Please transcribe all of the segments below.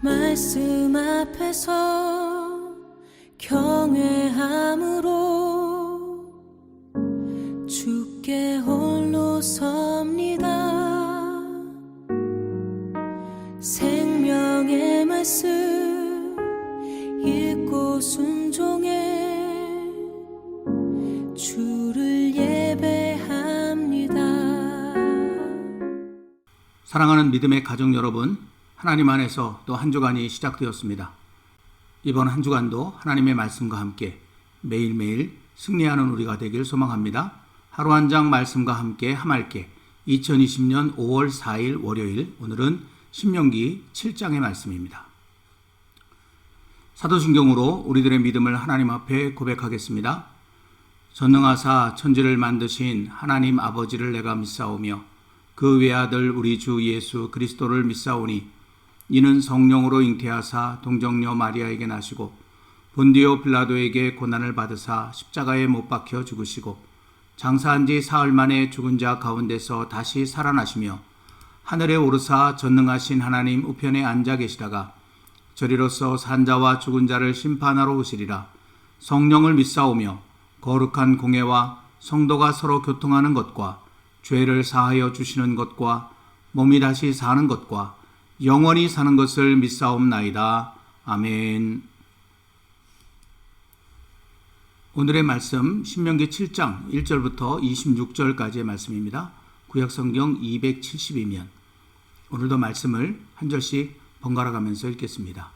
말씀 앞에서 경외함으로 주께 홀로 섭니다. 생명의 말씀 읽고 순종해 주를 예배합니다. 사랑하는 믿음의 가족 여러분, 하나님 안에서 또 한 주간이 시작되었습니다. 이번 한 주간도 하나님의 말씀과 함께 매일매일 승리하는 우리가 되길 소망합니다. 하루 한 장 말씀과 함께 함할게 2020년 5월 4일 월요일, 오늘은 신명기 7장의 말씀입니다. 사도신경으로 우리들의 믿음을 하나님 앞에 고백하겠습니다. 전능하사 천지를 만드신 하나님 아버지를 내가 믿사오며 그 외아들 우리 주 예수 그리스도를 믿사오니 이는 성령으로 잉태하사 동정녀 마리아에게 나시고 본디오 빌라도에게 고난을 받으사 십자가에 못 박혀 죽으시고 장사한 지 사흘 만에 죽은 자 가운데서 다시 살아나시며 하늘에 오르사 전능하신 하나님 우편에 앉아 계시다가 저리로서 산자와 죽은 자를 심판하러 오시리라. 성령을 믿사오며 거룩한 공회와 성도가 서로 교통하는 것과 죄를 사하여 주시는 것과 몸이 다시 사는 것과 영원히 사는 것을 믿사옵나이다. 아멘. 오늘의 말씀 신명기 7장 1절부터 26절까지의 말씀입니다. 구약성경 270이면 오늘도 말씀을 한 절씩 번갈아 가면서 읽겠습니다.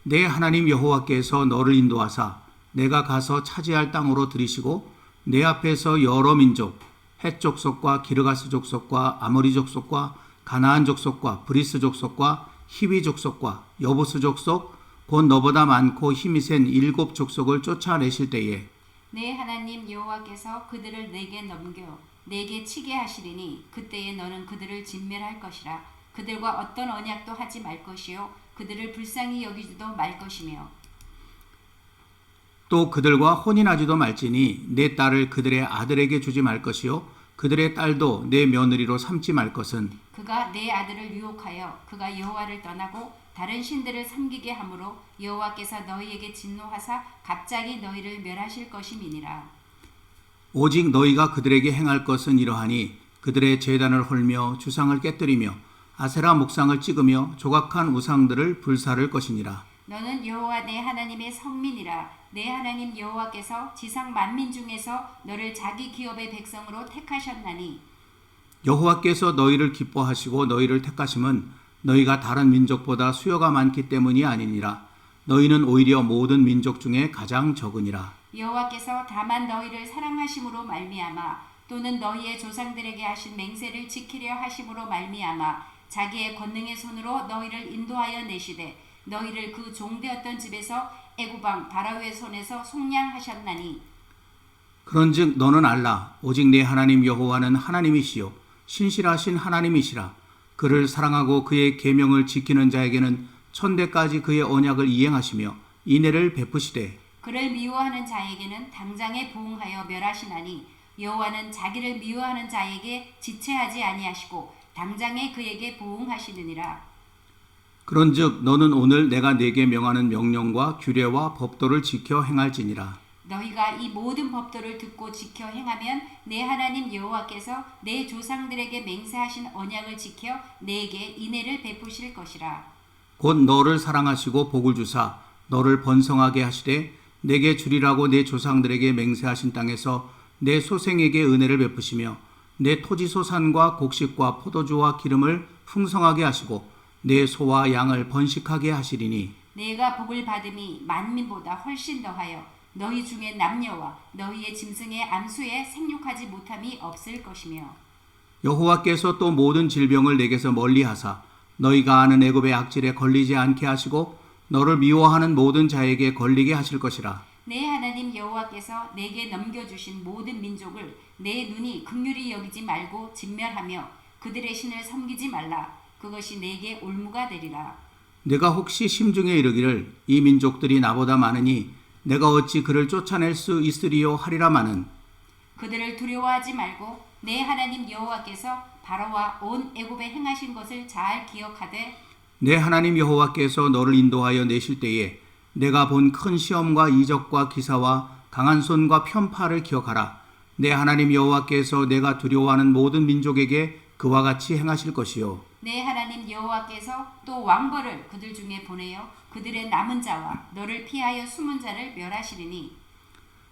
내 하나님 여호와께서 너를 인도하사 내가 가서 차지할 땅으로 들이시고 내 앞에서 여러 민족 헷 족속과 기르가스 족속과 아모리 족속과 가나안 족속과 브리스 족속과 히위 족속과 여부스 족속 곧 너보다 많고 힘이 센 7 족속을 쫓아내실 때에 내 하나님 여호와께서 그들을 내게 넘겨 내게 치게 하시리니 그때에 너는 그들을 진멸할 것이라. 그들과 어떤 언약도 하지 말 것이요 그들을 불쌍히 여기지도 말 것이며 또 그들과 혼인하지도 말지니 내 딸을 그들의 아들에게 주지 말 것이요 그들의 딸도 내 며느리로 삼지 말 것은 그가 내 아들을 유혹하여 그가 여호와를 떠나고 다른 신들을 섬기게 하므로 여호와께서 너희에게 진노하사 갑자기 너희를 멸하실 것임이니라. 오직 너희가 그들에게 행할 것은 이러하니 그들의 제단을 헐며 주상을 깨뜨리며 아세라 목상을 찍으며 조각한 우상들을 불사를 것이니라. 너는 여호와 내 하나님의 성민이라. 내 하나님 여호와께서 지상 만민 중에서 너를 자기 기업의 백성으로 택하셨나니 여호와께서 너희를 기뻐하시고 너희를 택하심은 너희가 다른 민족보다 수요가 많기 때문이 아니니라. 너희는 오히려 모든 민족 중에 가장 적으니라. 여호와께서 다만 너희를 사랑하심으로 말미암아 또는 너희의 조상들에게 하신 맹세를 지키려 하심으로 말미암아 자기의 권능의 손으로 너희를 인도하여 내시되 너희를 그 종되었던 집에서 애굽왕 바라오의 손에서 속량하셨나니 그런즉 너는 알라. 오직 내 하나님 여호와는 하나님이시요 신실하신 하나님이시라. 그를 사랑하고 그의 계명을 지키는 자에게는 천대까지 그의 언약을 이행하시며 인애를 베푸시되 그를 미워하는 자에게는 당장에 보응하여 멸하시나니 여호와는 자기를 미워하는 자에게 지체하지 아니하시고 당장에 그에게 보응하시느니라. 그런즉 너는 오늘 내가 네게 명하는 명령과 규례와 법도를 지켜 행할지니라. 너희가 이 모든 법도를 듣고 지켜 행하면 내 하나님 여호와께서 내 조상들에게 맹세하신 언약을 지켜 내게 인애를 베푸실 것이라. 곧 너를 사랑하시고 복을 주사 너를 번성하게 하시되 내게 주리라고 내 조상들에게 맹세하신 땅에서 내 소생에게 은혜를 베푸시며 내 토지 소산과 곡식과 포도주와 기름을 풍성하게 하시고 내 소와 양을 번식하게 하시리니 내가 복을 받음이 만민보다 훨씬 더하여 너희 중에 남녀와 너희의 짐승의 암수에 생육하지 못함이 없을 것이며 여호와께서 또 모든 질병을 내게서 멀리하사 너희가 아는 애굽의 악질에 걸리지 않게 하시고 너를 미워하는 모든 자에게 걸리게 하실 것이라. 내 하나님 여호와께서 내게 넘겨주신 모든 민족을 내 눈이 긍휼히 여기지 말고 진멸하며 그들의 신을 섬기지 말라. 그것이 내게 올무가 되리라. 내가 혹시 심중에 이르기를 이 민족들이 나보다 많으니 내가 어찌 그를 쫓아낼 수 있으리요 하리라마는 그들을 두려워하지 말고 내 하나님 여호와께서 바로와 온 애굽에 행하신 것을 잘 기억하되 내 하나님 여호와께서 너를 인도하여 내실 때에 내가 본 큰 시험과 이적과 기사와 강한 손과 편파를 기억하라. 내 하나님 여호와께서 내가 두려워하는 모든 민족에게 그와 같이 행하실 것이요. 내 하나님 여호와께서 또 왕벌을 그들 중에 보내어 그들의 남은 자와 너를 피하여 숨은 자를 멸하시리니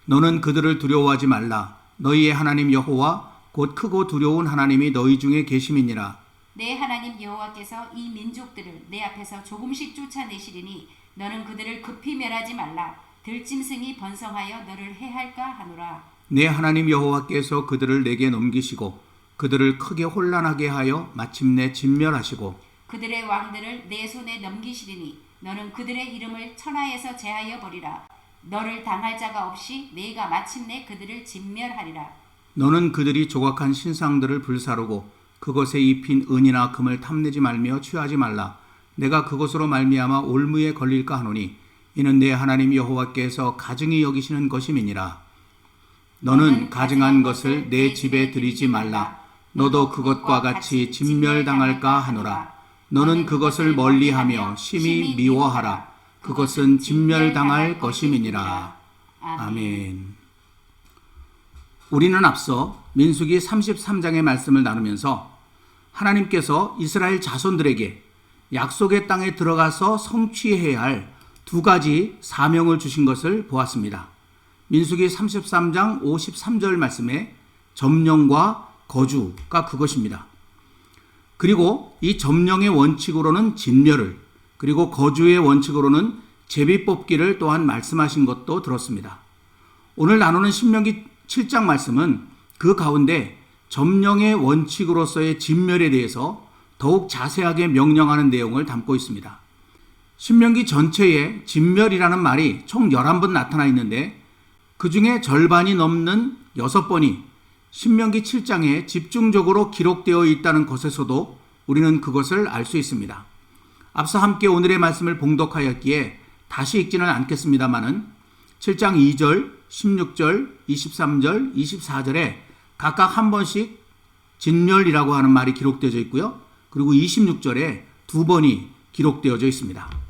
너는 그들을 두려워하지 말라. 너희의 하나님 여호와 곧 크고 두려운 하나님이 너희 중에 계심이니라. 내 하나님 여호와께서 이 민족들을 내 앞에서 조금씩 쫓아내시리니 너는 그들을 급히 멸하지 말라. 들짐승이 번성하여 너를 해할까 하노라. 내 하나님 여호와께서 그들을 내게 넘기시고 그들을 크게 혼란하게 하여 마침내 진멸하시고 그들의 왕들을 내 손에 넘기시리니 너는 그들의 이름을 천하에서 제하여 버리라. 너를 당할 자가 없이 내가 마침내 그들을 진멸하리라. 너는 그들이 조각한 신상들을 불사르고 그것에 입힌 은이나 금을 탐내지 말며 취하지 말라. 내가 그것으로 말미암아 올무에 걸릴까 하노니 이는 내 하나님 여호와께서 가증히 여기시는 것임이니라. 너는 가증한 것을 내 집에 들이지 말라. 너도 그것과 같이 진멸당할까 하노라. 너는 그것을 멀리하며 심히 미워하라. 그것은 진멸당할 것임이니라. 아멘. 우리는 앞서 민수기 33장의 말씀을 나누면서 하나님께서 이스라엘 자손들에게 약속의 땅에 들어가서 성취해야 할 두 가지 사명을 주신 것을 보았습니다. 민수기 33장 53절 말씀에 점령과 거주가 그것입니다. 그리고 이 점령의 원칙으로는 진멸을, 그리고 거주의 원칙으로는 제비 뽑기를 또한 말씀하신 것도 들었습니다. 오늘 나누는 신명기 7장 말씀은 그 가운데 점령의 원칙으로서의 진멸에 대해서 더욱 자세하게 명령하는 내용을 담고 있습니다. 신명기 전체에 진멸이라는 말이 총 11번 나타나 있는데 그 중에 절반이 넘는 6번이 신명기 7장에 집중적으로 기록되어 있다는 것에서도 우리는 그것을 알 수 있습니다. 앞서 함께 오늘의 말씀을 봉독하였기에 다시 읽지는 않겠습니다마는 7장 2절, 16절, 23절, 24절에 각각 한 번씩 진멸이라고 하는 말이 기록되어져 있고요. 그리고 26절에 두 번이 기록되어져 있습니다.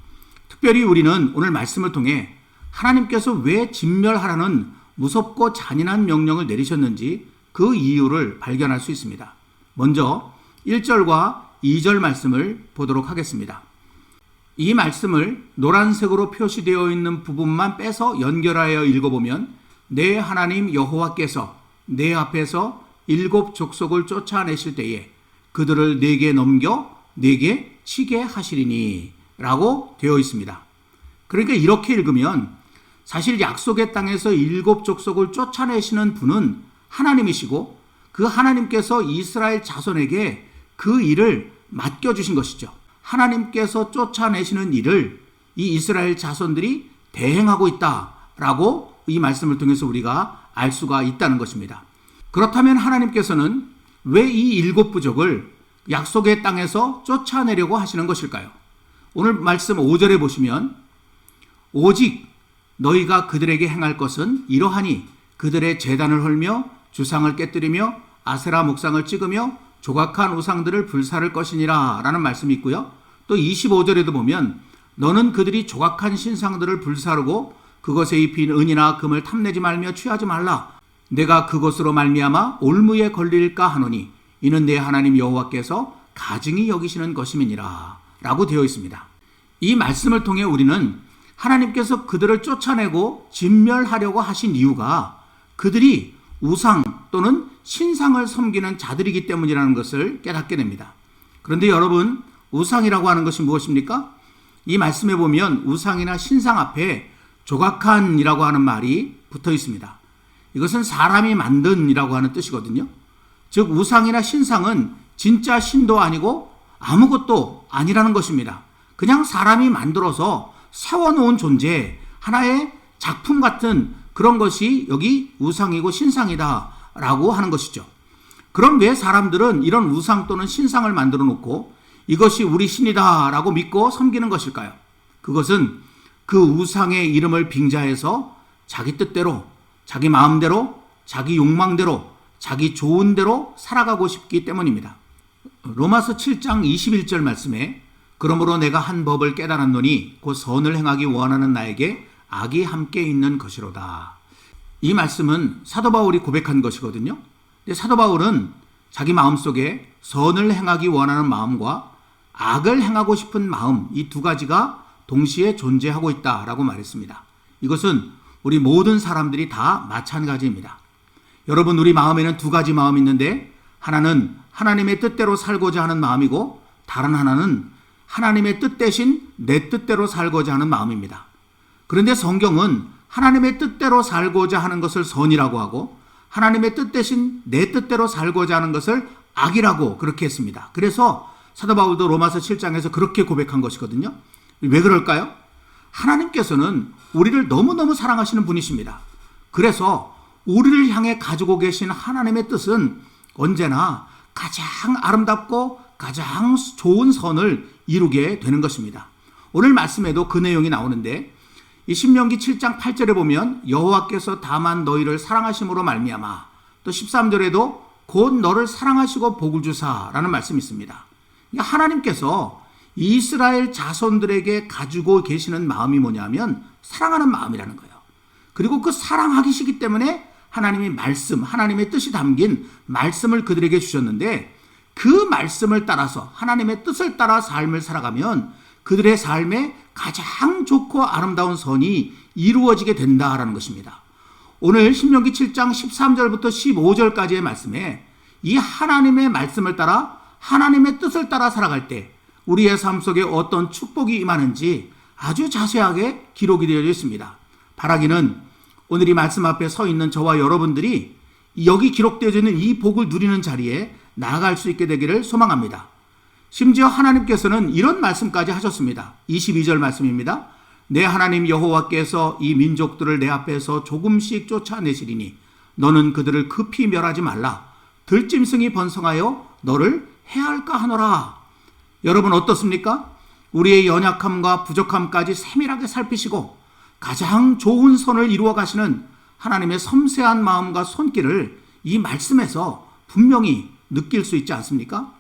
특별히 우리는 오늘 말씀을 통해 하나님께서 왜 진멸하라는 무섭고 잔인한 명령을 내리셨는지 그 이유를 발견할 수 있습니다. 먼저 1절과 2절 말씀을 보도록 하겠습니다. 이 말씀을 노란색으로 표시되어 있는 부분만 빼서 연결하여 읽어보면 내 하나님 여호와께서 내 앞에서 7 족속을 쫓아내실 때에 그들을 내게 넘겨 내게 치게 하시리니 라고 되어 있습니다. 그러니까 이렇게 읽으면 사실 약속의 땅에서 7 족속을 쫓아내시는 분은 하나님이시고 그 하나님께서 이스라엘 자손에게 그 일을 맡겨주신 것이죠. 하나님께서 쫓아내시는 일을 이 이스라엘 자손들이 대행하고 있다라고 이 말씀을 통해서 우리가 알 수가 있다는 것입니다. 그렇다면 하나님께서는 왜 이 7 부족을 약속의 땅에서 쫓아내려고 하시는 것일까요? 오늘 말씀 5절에 보시면 오직 너희가 그들에게 행할 것은 이러하니 그들의 제단을 헐며 주상을 깨뜨리며 아세라 목상을 찍으며 조각한 우상들을 불사를 것이니라 라는 말씀이 있고요. 또 25절에도 보면 너는 그들이 조각한 신상들을 불사르고 그것에 입힌 은이나 금을 탐내지 말며 취하지 말라. 내가 그것으로 말미암아 올무에 걸릴까 하노니 이는 내 하나님 여호와께서 가증히 여기시는 것임이니라 라고 되어 있습니다. 이 말씀을 통해 우리는 하나님께서 그들을 쫓아내고 진멸하려고 하신 이유가 그들이 우상 또는 신상을 섬기는 자들이기 때문이라는 것을 깨닫게 됩니다. 그런데 여러분, 우상이라고 하는 것이 무엇입니까? 이 말씀에 보면 우상이나 신상 앞에 조각한이라고 하는 말이 붙어 있습니다. 이것은 사람이 만든이라고 하는 뜻이거든요. 즉 우상이나 신상은 진짜 신도 아니고 아무것도 아니라는 것입니다. 그냥 사람이 만들어서 세워놓은 존재, 하나의 작품 같은 그런 것이 여기 우상이고 신상이다 라고 하는 것이죠. 그럼 왜 사람들은 이런 우상 또는 신상을 만들어 놓고 이것이 우리 신이다 라고 믿고 섬기는 것일까요? 그것은 그 우상의 이름을 빙자해서 자기 뜻대로, 자기 마음대로, 자기 욕망대로, 자기 좋은 대로 살아가고 싶기 때문입니다. 로마서 7장 21절 말씀에 그러므로 내가 한 법을 깨달았노니 곧 선을 행하기 원하는 나에게 악이 함께 있는 것이로다. 이 말씀은 사도 바울이 고백한 것이거든요. 근데 사도 바울은 자기 마음속에 선을 행하기 원하는 마음과 악을 행하고 싶은 마음, 이 두 가지가 동시에 존재하고 있다라고 말했습니다. 이것은 우리 모든 사람들이 다 마찬가지입니다. 여러분, 우리 마음에는 두 가지 마음이 있는데 하나는 하나님의 뜻대로 살고자 하는 마음이고 다른 하나는 하나님의 뜻 대신 내 뜻대로 살고자 하는 마음입니다. 그런데 성경은 하나님의 뜻대로 살고자 하는 것을 선이라고 하고 하나님의 뜻 대신 내 뜻대로 살고자 하는 것을 악이라고 그렇게 했습니다. 그래서 사도 바울도 로마서 7장에서 그렇게 고백한 것이거든요. 왜 그럴까요? 하나님께서는 우리를 너무너무 사랑하시는 분이십니다. 그래서 우리를 향해 가지고 계신 하나님의 뜻은 언제나 가장 아름답고 가장 좋은 선을 이루게 되는 것입니다. 오늘 말씀에도 그 내용이 나오는데 이 신명기 7장 8절에 보면 여호와께서 다만 너희를 사랑하심으로 말미암아, 또 13절에도 곧 너를 사랑하시고 복을 주사라는 말씀이 있습니다. 하나님께서 이스라엘 자손들에게 가지고 계시는 마음이 뭐냐면 사랑하는 마음이라는 거예요. 그리고 그 사랑하시기 때문에 하나님이 말씀, 하나님의 뜻이 담긴 말씀을 그들에게 주셨는데 그 말씀을 따라서 하나님의 뜻을 따라 삶을 살아가면 그들의 삶에 가장 좋고 아름다운 선이 이루어지게 된다라는 것입니다. 오늘 신명기 7장 13절부터 15절까지의 말씀에 이 하나님의 말씀을 따라 하나님의 뜻을 따라 살아갈 때 우리의 삶 속에 어떤 축복이 임하는지 아주 자세하게 기록이 되어 있습니다. 바라기는 오늘 이 말씀 앞에 서 있는 저와 여러분들이 여기 기록되어 있는 이 복을 누리는 자리에 나아갈 수 있게 되기를 소망합니다. 심지어 하나님께서는 이런 말씀까지 하셨습니다. 22절 말씀입니다. 내 하나님 여호와께서 이 민족들을 내 앞에서 조금씩 쫓아내시리니 너는 그들을 급히 멸하지 말라. 들짐승이 번성하여 너를 해할까 하노라. 여러분 어떻습니까? 우리의 연약함과 부족함까지 세밀하게 살피시고 가장 좋은 선을 이루어 가시는 하나님의 섬세한 마음과 손길을 이 말씀에서 분명히 느낄 수 있지 않습니까?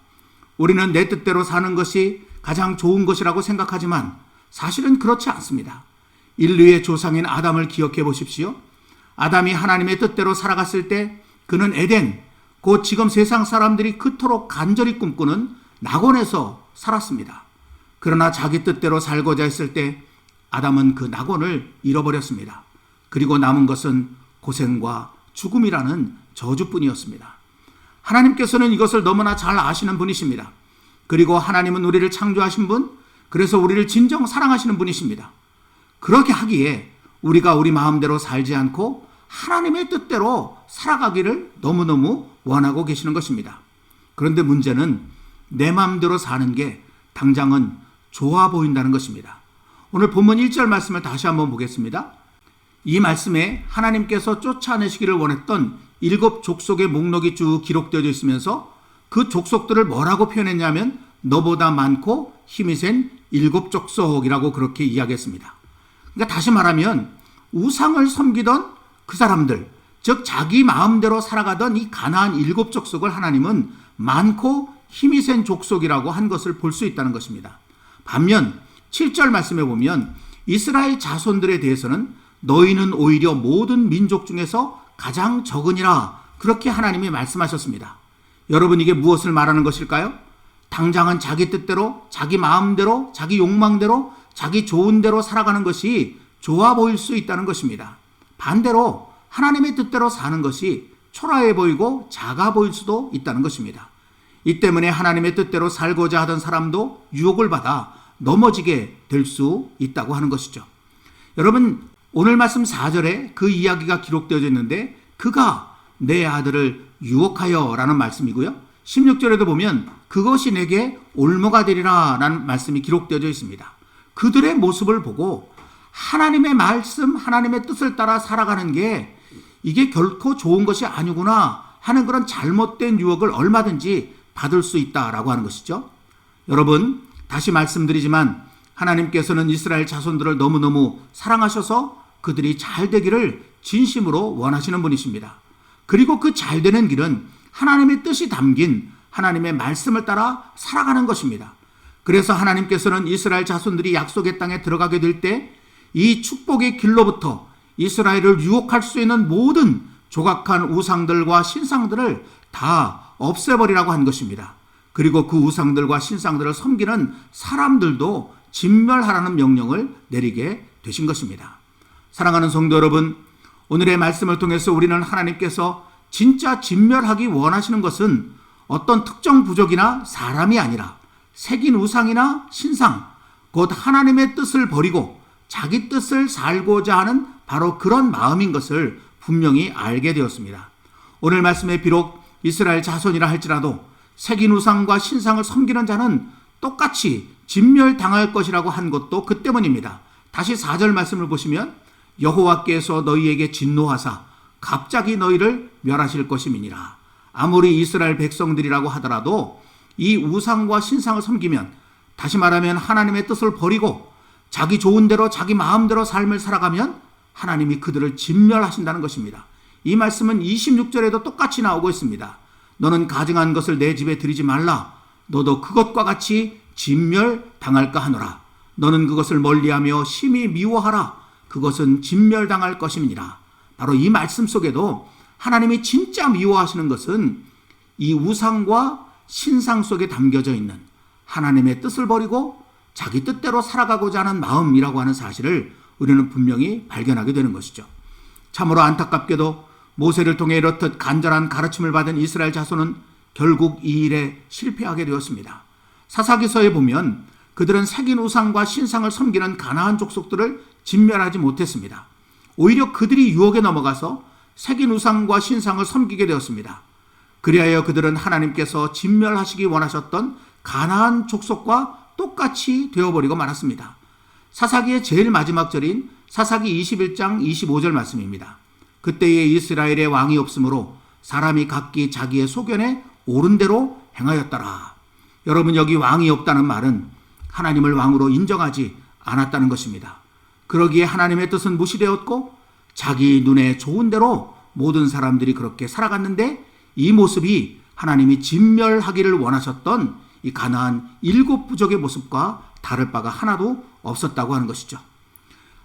우리는 내 뜻대로 사는 것이 가장 좋은 것이라고 생각하지만 사실은 그렇지 않습니다. 인류의 조상인 아담을 기억해 보십시오. 아담이 하나님의 뜻대로 살아갔을 때 그는 에덴, 곧 지금 세상 사람들이 그토록 간절히 꿈꾸는 낙원에서 살았습니다. 그러나 자기 뜻대로 살고자 했을 때 아담은 그 낙원을 잃어버렸습니다. 그리고 남은 것은 고생과 죽음이라는 저주뿐이었습니다. 하나님께서는 이것을 너무나 잘 아시는 분이십니다. 그리고 하나님은 우리를 창조하신 분, 그래서 우리를 진정 사랑하시는 분이십니다. 그렇게 하기에 우리가 우리 마음대로 살지 않고 하나님의 뜻대로 살아가기를 너무너무 원하고 계시는 것입니다. 그런데 문제는 내 마음대로 사는 게 당장은 좋아 보인다는 것입니다. 오늘 본문 1절 말씀을 다시 한번 보겠습니다. 이 말씀에 하나님께서 쫓아내시기를 원했던 7 족속의 목록이 쭉 기록되어 있으면서 그 족속들을 뭐라고 표현했냐면 너보다 많고 힘이 센 7 족속이라고 그렇게 이야기했습니다. 그러니까 다시 말하면 우상을 섬기던 그 사람들, 즉 자기 마음대로 살아가던 이 가나안 7 족속을 하나님은 많고 힘이 센 족속이라고 한 것을 볼 수 있다는 것입니다. 반면 7절 말씀에 보면 이스라엘 자손들에 대해서는 너희는 오히려 모든 민족 중에서 가장 적으니라 그렇게 하나님이 말씀하셨습니다. 여러분 이게 무엇을 말하는 것일까요? 당장은 자기 뜻대로, 자기 마음대로, 자기 욕망대로, 자기 좋은 대로 살아가는 것이 좋아 보일 수 있다는 것입니다. 반대로 하나님의 뜻대로 사는 것이 초라해 보이고 작아 보일 수도 있다는 것입니다. 이 때문에 하나님의 뜻대로 살고자 하던 사람도 유혹을 받아 넘어지게 될 수 있다고 하는 것이죠. 여러분 오늘 말씀 4절에 그 이야기가 기록되어 있는데 그가 내 아들을 유혹하여 라는 말씀이고요. 16절에도 보면 그것이 내게 올무가 되리라 라는 말씀이 기록되어 있습니다. 그들의 모습을 보고 하나님의 말씀, 하나님의 뜻을 따라 살아가는 게 이게 결코 좋은 것이 아니구나 하는 그런 잘못된 유혹을 얼마든지 받을 수 있다라고 하는 것이죠. 여러분 다시 말씀드리지만 하나님께서는 이스라엘 자손들을 너무너무 사랑하셔서 그들이 잘 되기를 진심으로 원하시는 분이십니다. 그리고 그 잘 되는 길은 하나님의 뜻이 담긴 하나님의 말씀을 따라 살아가는 것입니다. 그래서 하나님께서는 이스라엘 자손들이 약속의 땅에 들어가게 될 때 이 축복의 길로부터 이스라엘을 유혹할 수 있는 모든 조각한 우상들과 신상들을 다 없애버리라고 한 것입니다. 그리고 그 우상들과 신상들을 섬기는 사람들도 진멸하라는 명령을 내리게 되신 것입니다. 사랑하는 성도 여러분, 오늘의 말씀을 통해서 우리는 하나님께서 진짜 진멸하기 원하시는 것은 어떤 특정 부족이나 사람이 아니라 새긴 우상이나 신상, 곧 하나님의 뜻을 버리고 자기 뜻을 살고자 하는 바로 그런 마음인 것을 분명히 알게 되었습니다. 오늘 말씀에 비록 이스라엘 자손이라 할지라도 새긴 우상과 신상을 섬기는 자는 똑같이 진멸당할 것이라고 한 것도 그 때문입니다. 다시 4절 말씀을 보시면 여호와께서 너희에게 진노하사 갑자기 너희를 멸하실 것임이니라. 아무리 이스라엘 백성들이라고 하더라도 이 우상과 신상을 섬기면, 다시 말하면 하나님의 뜻을 버리고 자기 좋은 대로 자기 마음대로 삶을 살아가면 하나님이 그들을 진멸하신다는 것입니다. 이 말씀은 26절에도 똑같이 나오고 있습니다. 너는 가증한 것을 내 집에 들이지 말라. 너도 그것과 같이 진멸당할까 하노라. 너는 그것을 멀리하며 심히 미워하라. 그것은 진멸당할 것임이니라. 바로 이 말씀 속에도 하나님이 진짜 미워하시는 것은 이 우상과 신상 속에 담겨져 있는 하나님의 뜻을 버리고 자기 뜻대로 살아가고자 하는 마음이라고 하는 사실을 우리는 분명히 발견하게 되는 것이죠. 참으로 안타깝게도 모세를 통해 이렇듯 간절한 가르침을 받은 이스라엘 자손은 결국 이 일에 실패하게 되었습니다. 사사기서에 보면 그들은 새긴 우상과 신상을 섬기는 가나안 족속들을 진멸하지 못했습니다. 오히려 그들이 유혹에 넘어가서 새긴 우상과 신상을 섬기게 되었습니다. 그리하여 그들은 하나님께서 진멸하시기 원하셨던 가나안 족속과 똑같이 되어버리고 말았습니다. 사사기의 제일 마지막 절인 사사기 21장 25절 말씀입니다. 그때에 이스라엘의 왕이 없으므로 사람이 각기 자기의 소견에 옳은 대로 행하였더라. 여러분, 여기 왕이 없다는 말은 하나님을 왕으로 인정하지 않았다는 것입니다. 그러기에 하나님의 뜻은 무시되었고 자기 눈에 좋은 대로 모든 사람들이 그렇게 살아갔는데, 이 모습이 하나님이 진멸하기를 원하셨던 이 가나안 7부족의 모습과 다를 바가 하나도 없었다고 하는 것이죠.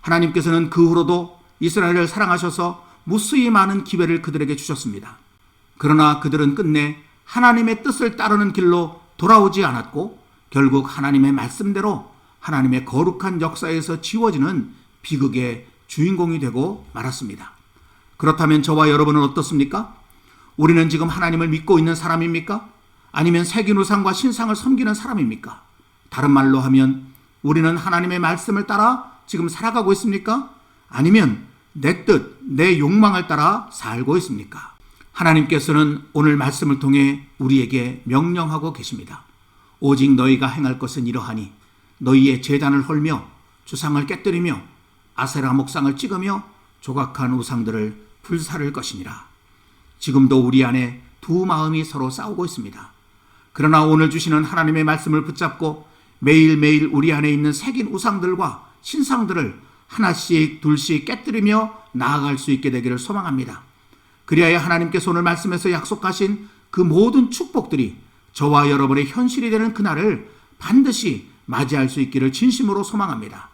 하나님께서는 그 후로도 이스라엘을 사랑하셔서 무수히 많은 기회를 그들에게 주셨습니다. 그러나 그들은 끝내 하나님의 뜻을 따르는 길로 돌아오지 않았고 결국 하나님의 말씀대로 하나님의 거룩한 역사에서 지워지는 비극의 주인공이 되고 말았습니다. 그렇다면 저와 여러분은 어떻습니까? 우리는 지금 하나님을 믿고 있는 사람입니까? 아니면 새긴 우상과 신상을 섬기는 사람입니까? 다른 말로 하면 우리는 하나님의 말씀을 따라 지금 살아가고 있습니까? 아니면 내 뜻, 내 욕망을 따라 살고 있습니까? 하나님께서는 오늘 말씀을 통해 우리에게 명령하고 계십니다. 오직 너희가 행할 것은 이러하니 너희의 제단을 헐며 주상을 깨뜨리며 아세라 목상을 찍으며 조각한 우상들을 불사를 것이니라. 지금도 우리 안에 두 마음이 서로 싸우고 있습니다. 그러나 오늘 주시는 하나님의 말씀을 붙잡고 매일매일 우리 안에 있는 새긴 우상들과 신상들을 하나씩 둘씩 깨뜨리며 나아갈 수 있게 되기를 소망합니다. 그리하여 하나님께서 오늘 말씀에서 약속하신 그 모든 축복들이 저와 여러분의 현실이 되는 그날을 반드시 맞이할 수 있기를 진심으로 소망합니다.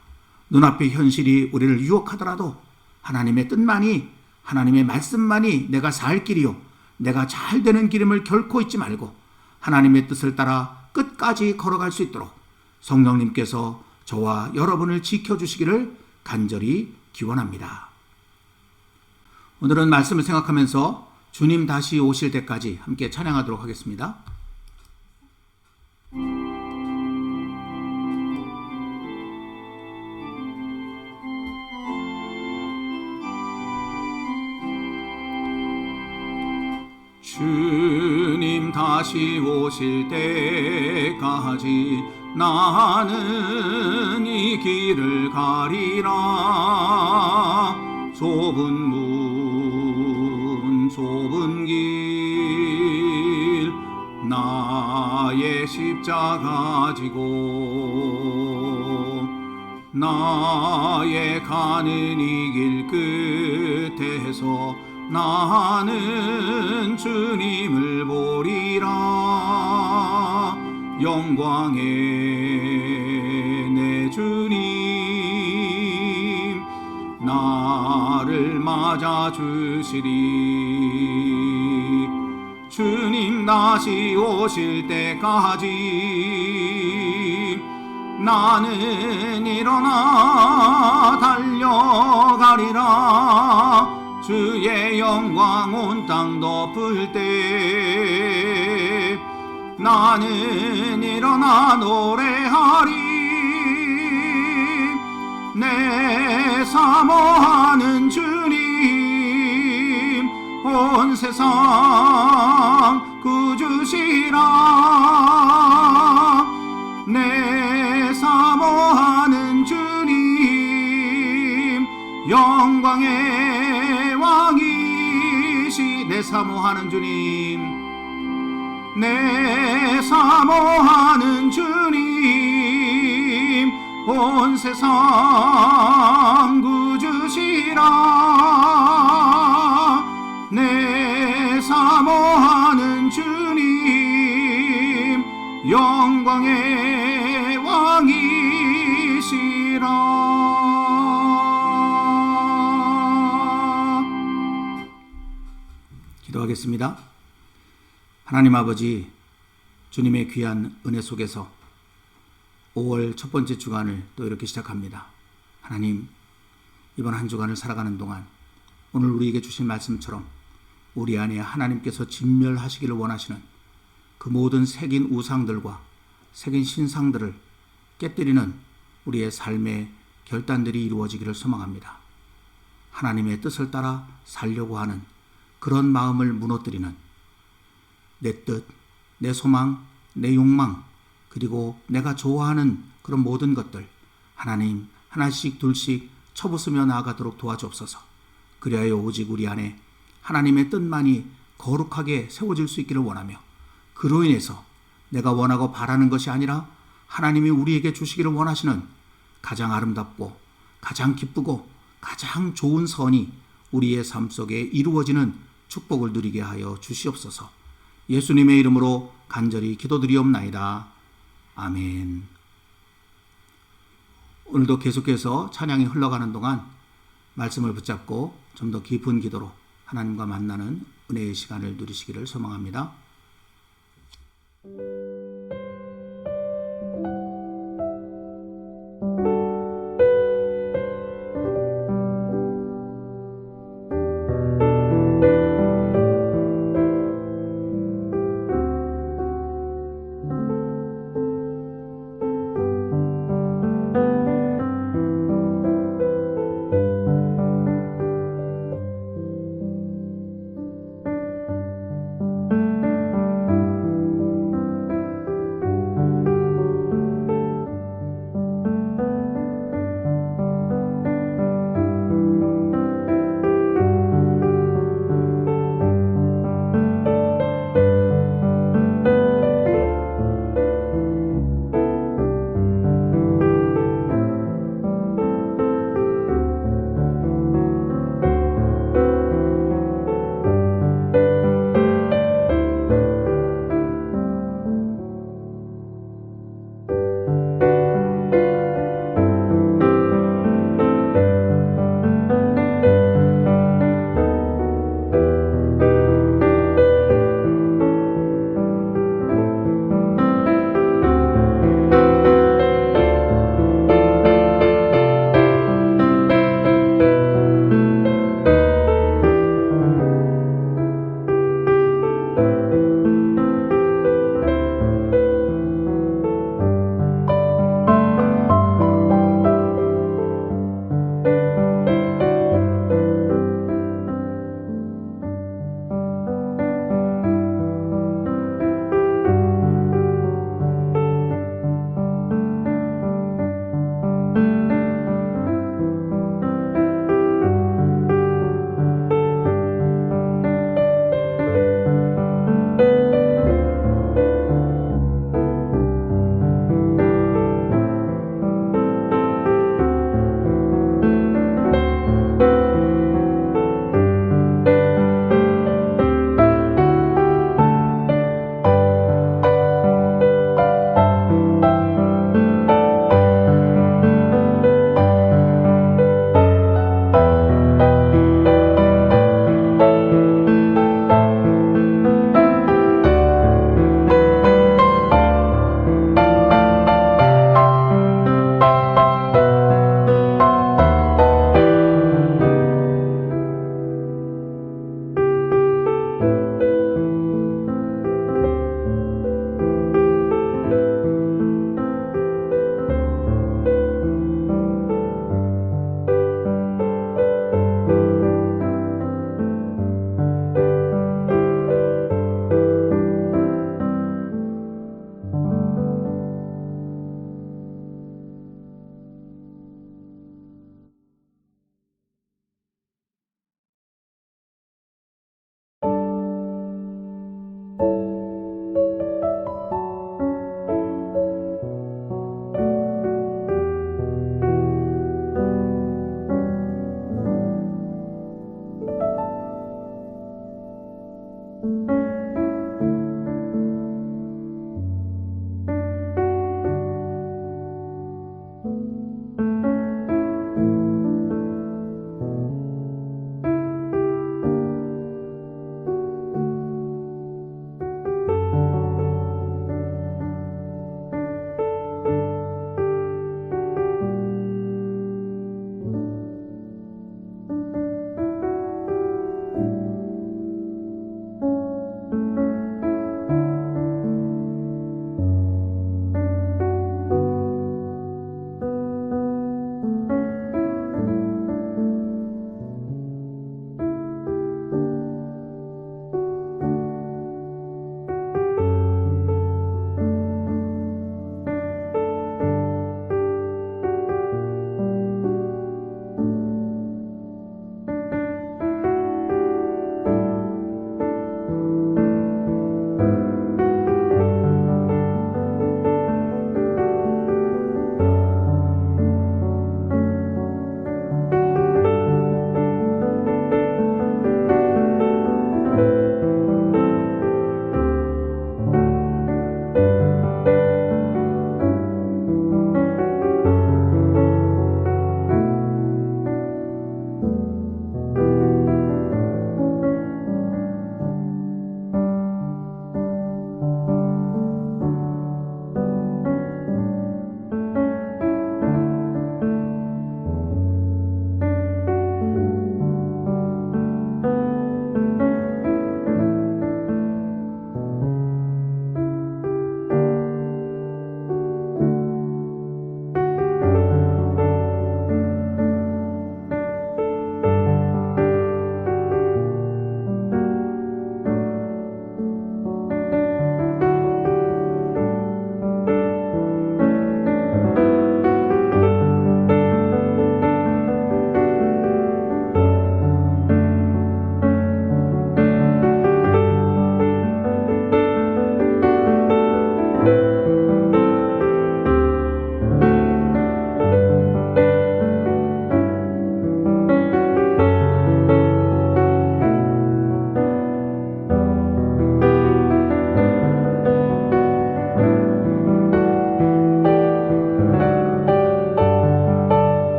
눈앞의 현실이 우리를 유혹하더라도 하나님의 뜻만이, 하나님의 말씀만이 내가 살 길이요 내가 잘 되는 길임을 결코 잊지 말고 하나님의 뜻을 따라 끝까지 걸어갈 수 있도록 성령님께서 저와 여러분을 지켜주시기를 간절히 기원합니다. 오늘은 말씀을 생각하면서 주님 다시 오실 때까지 함께 찬양하도록 하겠습니다. 주님 다시 오실 때까지 나는 이 길을 가리라. 좁은 문 좁은 길 나의 십자가 지고 나의 가는 이 길 끝에서 나는 주님을 보리라. 영광의 주님 나를 맞아 주시리. 주님 다시 오실 때까지 나는 일어나 달려가리라. 주의 영광 온 땅 덮을 때 나는 일어나 노래하리. 내 사모하는 주님 온 세상 구주시라. 내 사모하는 주님 영광의 왕이시. 내 사모하는 주님 내 사모하는 주님 온 세상 구주시라. 내 사모하는 주님 영광의 왕이시라. 기도하겠습니다. 하나님 아버지, 주님의 귀한 은혜 속에서 5월 첫 번째 주간을 또 이렇게 시작합니다. 하나님, 이번 한 주간을 살아가는 동안 오늘 우리에게 주신 말씀처럼 우리 안에 하나님께서 진멸하시기를 원하시는 그 모든 새긴 우상들과 새긴 신상들을 깨뜨리는 우리의 삶의 결단들이 이루어지기를 소망합니다. 하나님의 뜻을 따라 살려고 하는 그런 마음을 무너뜨리는 내 뜻, 내 소망, 내 욕망, 그리고 내가 좋아하는 그런 모든 것들 하나님 하나씩 둘씩 쳐부수며 나아가도록 도와주옵소서. 그리하여 오직 우리 안에 하나님의 뜻만이 거룩하게 세워질 수 있기를 원하며, 그로 인해서 내가 원하고 바라는 것이 아니라 하나님이 우리에게 주시기를 원하시는 가장 아름답고 가장 기쁘고 가장 좋은 선이 우리의 삶 속에 이루어지는 축복을 누리게 하여 주시옵소서. 예수님의 이름으로 간절히 기도드리옵나이다. 아멘. 오늘도 계속해서 찬양이 흘러가는 동안 말씀을 붙잡고 좀 더 깊은 기도로 하나님과 만나는 은혜의 시간을 누리시기를 소망합니다.